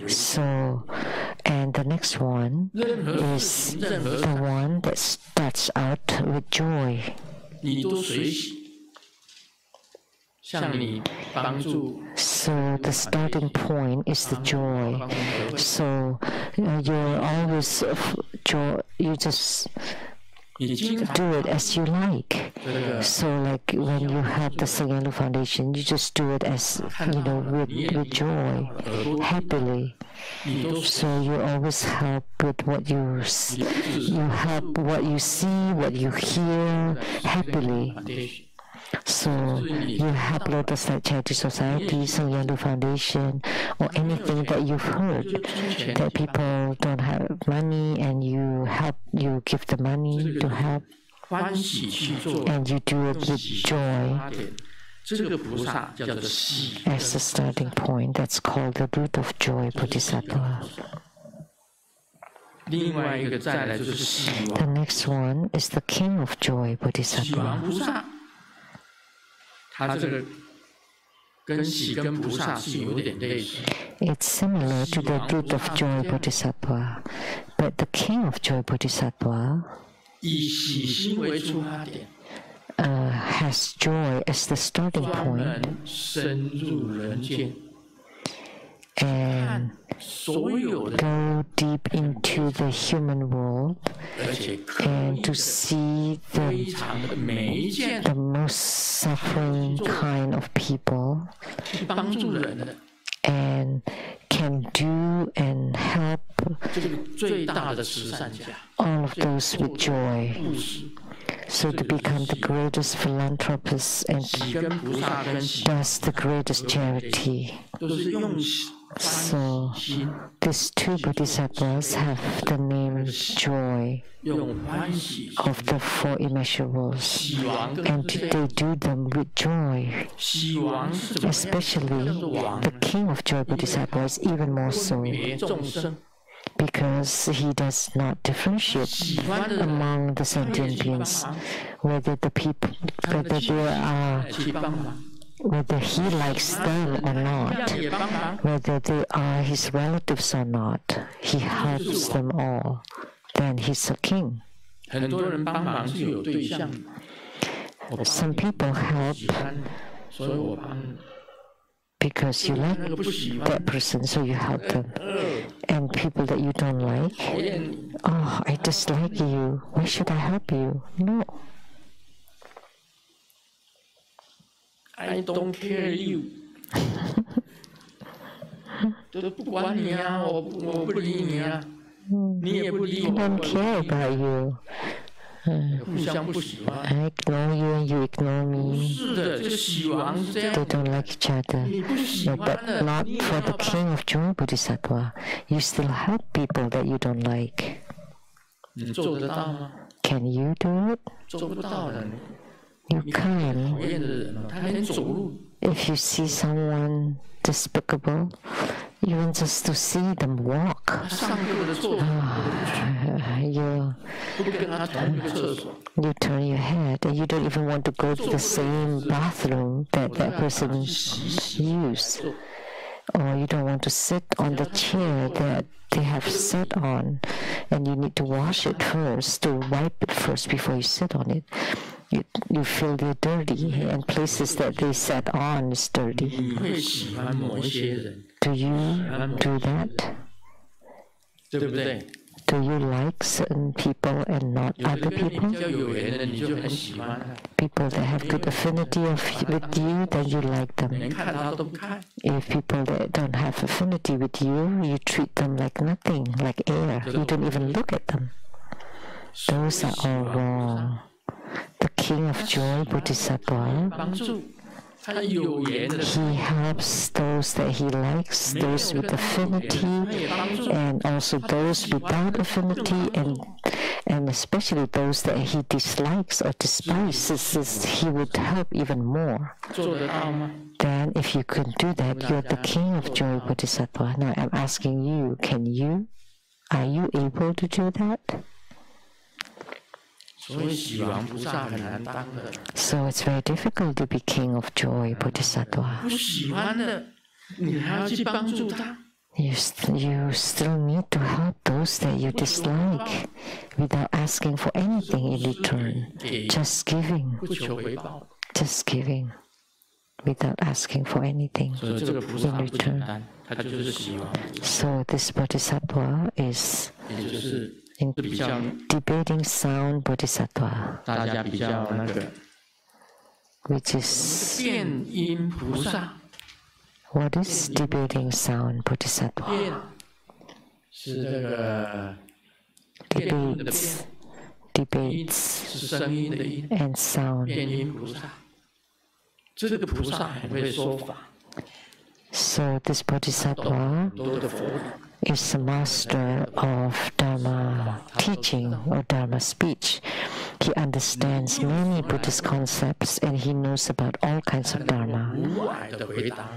So, and the next one is the one that starts out with joy. So the starting point is the joy. So you're always you just do it as you like. So like when you have the Sangyelu Foundation, you just do it as with joy, happily. So you always help with what you help what you see, what you hear, happily. So you help Lotus Light Charity Society, Sangyelu Foundation, or anything that you've heard that people don't have money, and you give the money to help, and you do it with joy as the starting point. That's called the root of joy bodhisattva. The next one is the king of joy bodhisattva. It's similar to the root of joy bodhisattva, but the king of joy bodhisattva has joy as the starting point, and go deep into the human world and to see the most suffering kind of people, and can do and help all of those with joy. So to become the greatest philanthropist and does the greatest charity. So these two bodhisattvas have the name joy of the four immeasurables, and they do them with joy. Especially the king of joy bodhisattva is even more so, because he does not differentiate among the sentient beings, whether he likes them or not, whether they are his relatives or not. He helps them all. Then he's a king. Some people help because you like that person, so you help them. And people that you don't like, oh, I dislike you, why should I help you? No. I don't care you. 不管你啊，我不理你啊，你也不理我， I don't care about you. 互相不喜欢。 I ignore you and you ignore 不 me. 是的，这个喜王是这样 They don't like each other. 你不喜 No, 欢 but 的， not 你也 for 要 the 帮 King of Joy Bodhisattva. You still help people that you don't like. 你做得到吗？ Can you do it? 做不到的。 You 讨 can. 厌的人哦，他连走路 If you see someone despicable, even just to see them walk, 他上过的厕所 you 不跟他同一个厕所， you turn your head and you don't even want to go to the same bathroom that that person used. Or you don't want to sit on the chair that they have sat on, and you need to wash it first, to wipe it first before you sit on it. You feel they're dirty, and places that they sat on is dirty. 你会喜欢某一些人， Do you do that? 对不对？ Do you like certain people and not 有的 other 跟你 people? 比较有缘的，你就很喜欢他， People that have good affinity with you, then you like them. 连看他都不看， If people that don't have affinity with you, you treat them like nothing, like air. You don't even look at them. Those are all wrong. The King of Joy Bodhisattva, 帮助他有缘的人， he helps those that he likes, those with affinity, and also those without affinity, and especially those that he dislikes or despises, he would help even more. 做得到吗？ Then if you can do that, you're the King of Joy Bodhisattva. Now I'm asking you, are you able to do that? 所以喜王菩萨很难当的， So it's very difficult to be King of Joy Bodhisattva. 不喜欢的，你还要去帮助他， You still need to help those that you dislike without asking for anything in return. 给 Just giving, 不求回报， just giving without asking for anything 所以这个菩萨 in 不简 return. 单，他就是喜王， So this Bodhisattva is 也就是比较 debating sound Bodhisattva, 大家比较那个 which is, 变音菩萨， what is debating sound 变 Bodhisattva? 是这个变音的变， Debates, 音 debates 是声音的音， and sound. 变音菩萨，这个菩萨很会说法， So this Bodhisattva 很多的佛语。 is the master of Dharma teaching or Dharma speech. He understands many Buddhist concepts and he knows about all kinds of Dharma. 无碍的回答，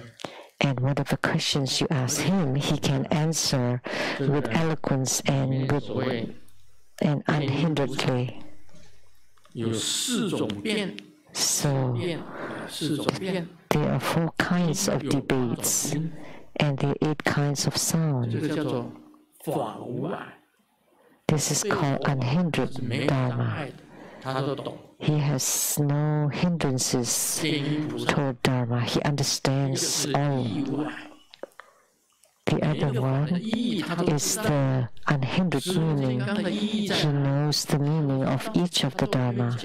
And whatever questions you ask him, he can answer with eloquence and 所谓 unhinderedly. 有四种变， So 变四种变， there are 4 kinds of 有八种 debates 音， and there are 8 kinds of 这 sound. 个叫做法无碍， This is called unhindered 没有障 Dharma. 碍的，他都懂。 He has no hindrances 变音菩萨 toward Dharma. He 一个 understands 是 all. 意外， The 每一 other 个法的 one 意义他都 is 知道。 the unhindered 十五金 meaning. 刚的意义在 He 哪？ knows the meaning of each of the Dharma,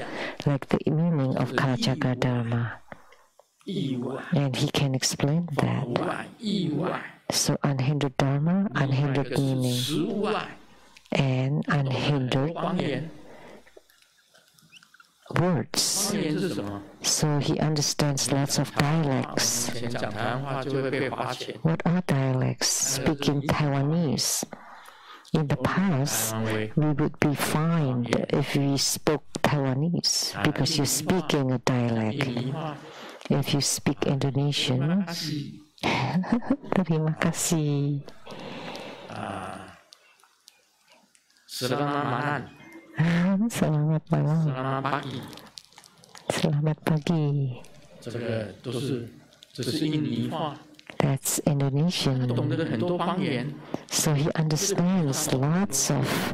like the meaning of Kajaka Dharma. 意外， And he can explain 法 that. 无碍，意外， So unhindered Dharma, 另外一 unhindered 个是 meaning, 实无碍， and 很多 unhindered 方言， words. 方言是什么？ So he understands lots of 我 dialects. 们以前讲台湾话就会被罚钱。 What are dialects? Speaking Taiwanese. In the past, 台湾威 we would be fined if we spoke Taiwanese because you're speaking a 印 dialect. 尼话， If you speak Indonesian, 巴西 terima kasih. 斯拉马曼， Selamat 斯 malam. 拉马巴吉， Selamat pagi. 这个都是这是印尼话， That's 他 Indonesian. 懂得很多方言。 So he understands lots of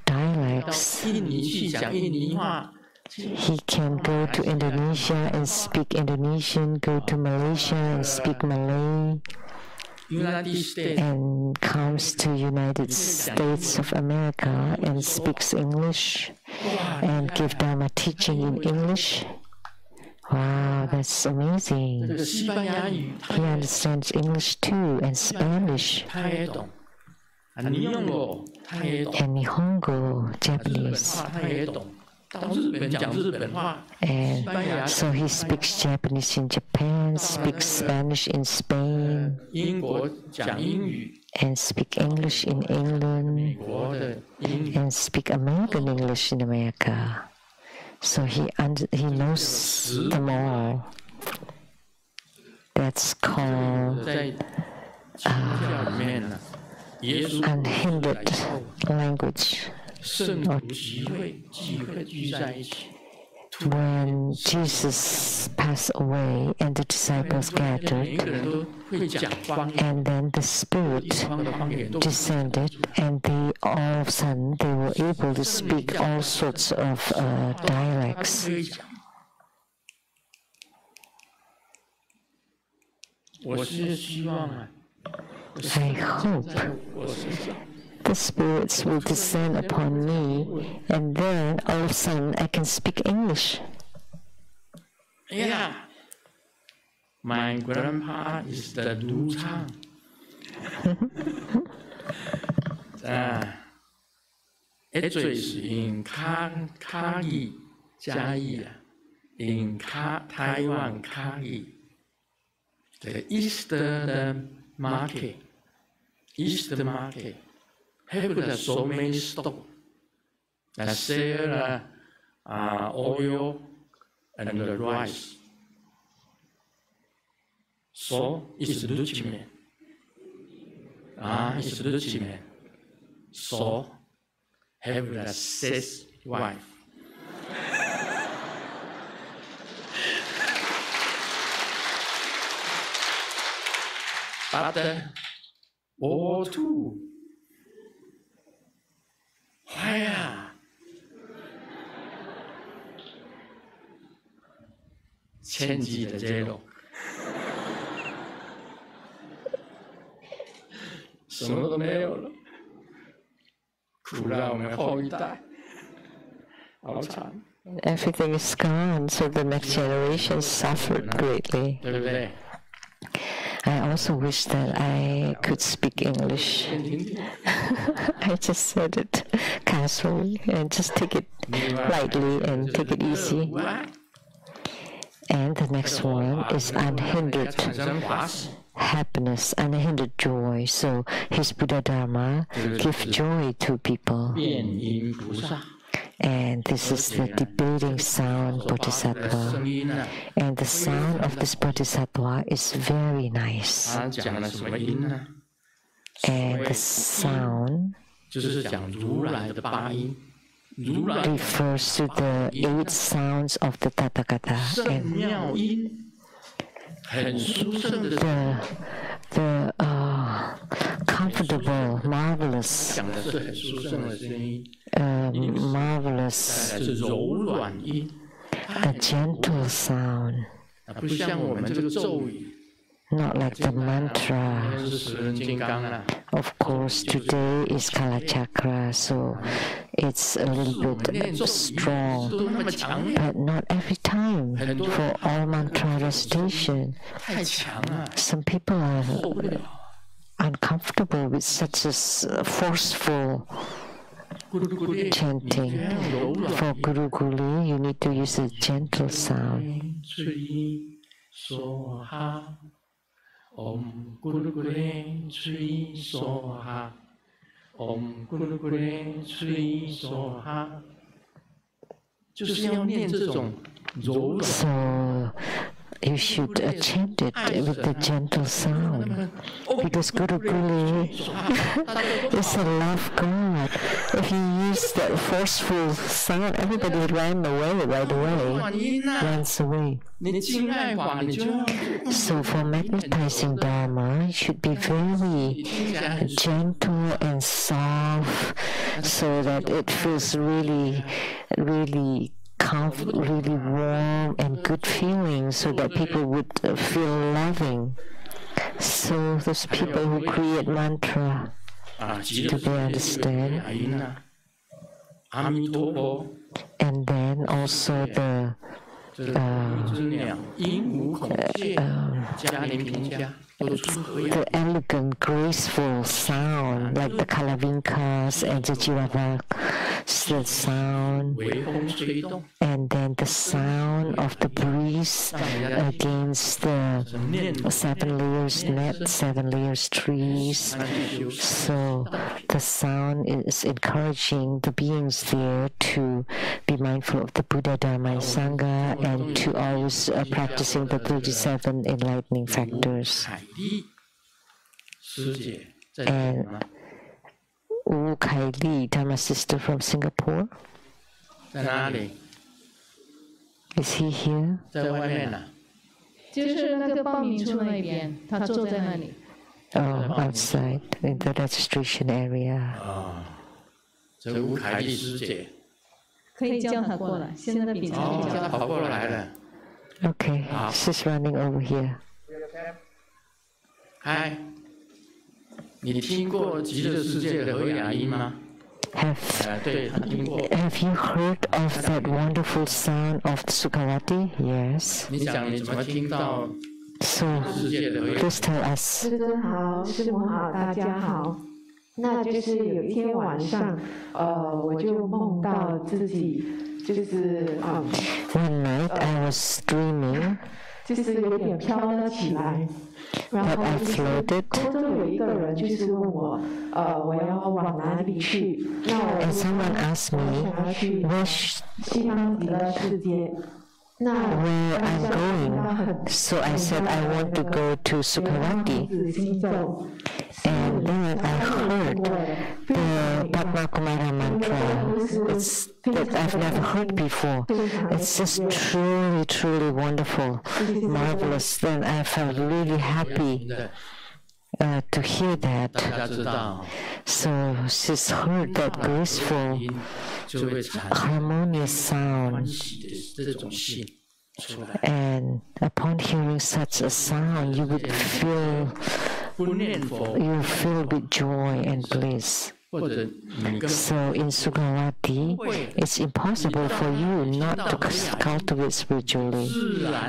到 dialects. 印尼去讲印尼话， He can go to Indonesia and speak Indonesian, go to Malaysia and speak Malay, United States and comes to United States of America and speaks English and give Dharma teaching in English. Wow, that's amazing. He understands English too and Spanish. And Nihongo, Japanese. And so he speaks Japanese in Japan, speaks Spanish in Spain, and speak English in England, and speak American English in America. So he knows them all. That's called unhindered language. When Jesus passed away and the disciples gathered, and then the Spirit descended, and all of a sudden they were able to speak all sorts of dialects. I hope the spirits will descend upon me, and then all of a sudden I can speak English. Yeah, my grandpa is the Du Chang. It's in Kagi, Jai, in Taiwan, Kagi. The Easter market, have so many stores that sell oil and the rice. So it's rich man. It's rich man. So have a 6 wife. But all two. Why? 千级的揭露，什么都没有了，苦让我们后一代，好惨。Everything is gone, so the next generation suffered greatly. 对不对？ I also wish that I could speak English. I just said it casually and just take it lightly and take it easy. And the next one is unhindered happiness, unhindered joy. So his Buddha Dharma gives joy to people. And this is the debating sound Bodhisattva. And the sound of this Bodhisattva is very nice. And the sound refers to the 8 sounds of the Tathagata. And the comfortable, marvelous, a gentle sound, not like the mantra. Of course, today is Kalachakra, so it's a little bit strong, but not every time for all mantra recitation. Some people are uncomfortable with such a forceful chanting. For Guru Guli, you need to use a gentle sound. Om Guru Gure Sri Soha. Om Guru Gure Sri Soha. 就是要念这种柔软。 So you should chant it with the gentle sound, because Guru Guli is a love God. If you use that forceful sound, everybody runs away. So for magnetizing Dharma, it should be very gentle and soft, so that it feels really warm and good feelings, so that people would feel loving. So those people who create mantra, do they understand? And then also the the elegant, graceful sound, like the Kalavinkas and the Jiravaks, the sound, and then the sound of the breeze against the 7 layers net, 7 layers trees. So the sound is encouraging the beings there to be mindful of the Buddha, Dharma, and Sangha, and to always practicing the 37 enlightening factors. And Wu Kai Li, Dharma sister from Singapore, is he here? 在外面呢。就是那个报名处那边，他坐在那里。Oh, outside in the registration area. 这吴凯丽师姐。可以叫他过来，现在比较。叫他跑过来了。Okay, she's running over here. 嗨，你听过极乐世界的和雅音吗？ Have you heard of that wonderful sound of Sukhavati? Yes. So, please tell us. 师尊好，师母好，大家好。那就是有一天晚上，我就梦到自己就是One night I was dreaming. 就是有点飘了起来。 然后空中有一个人就是问我，我要往哪里去？那我 And someone asked me, 要去西方极乐世界。那 where I'm going. So I said I want to go to Sukhavati. And then I heard the Padma Kumara mantra. It's that I've never heard before. It's just truly, truly wonderful, marvelous. Then I felt really happy to hear that. So she's heard that graceful, harmonious sound. And upon hearing such a sound, you would feel with joy and bliss. So in Sukhavati, it's impossible for you not to cultivate spiritually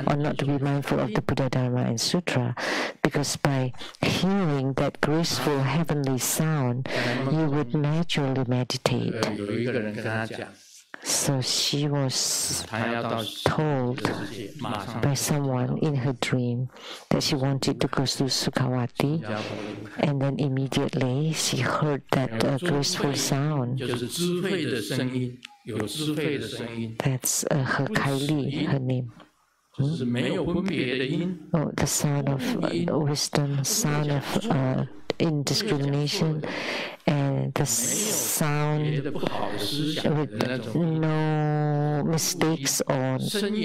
or not to be mindful of the Buddha, Dharma, and Sutra, because by hearing that graceful heavenly sound, you would naturally meditate. So she was told by someone in her dream that she wanted to go to Sukhavati, and then immediately she heard that graceful sound. That's her Kaili, her name. Oh, the sound of wisdom, sound of indiscrimination, and the sound with no mistakes or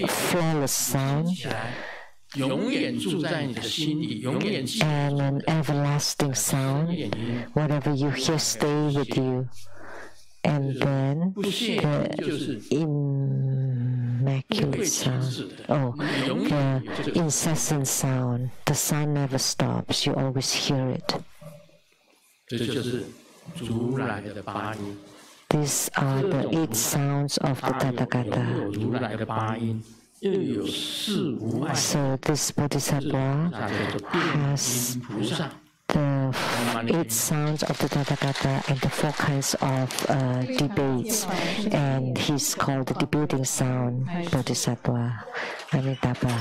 flawless sound, and an everlasting sound. Whatever you hear, stay with you. And then the immaculate sound, the incessant sound. The sound never stops. You always hear it. These are the 8 sounds of the Tathagata. So this Bodhisattva has the 8 sounds of the Tathagata and the 4 kinds of debates, and he's called the debating sound Bodhisattva. Amitabha.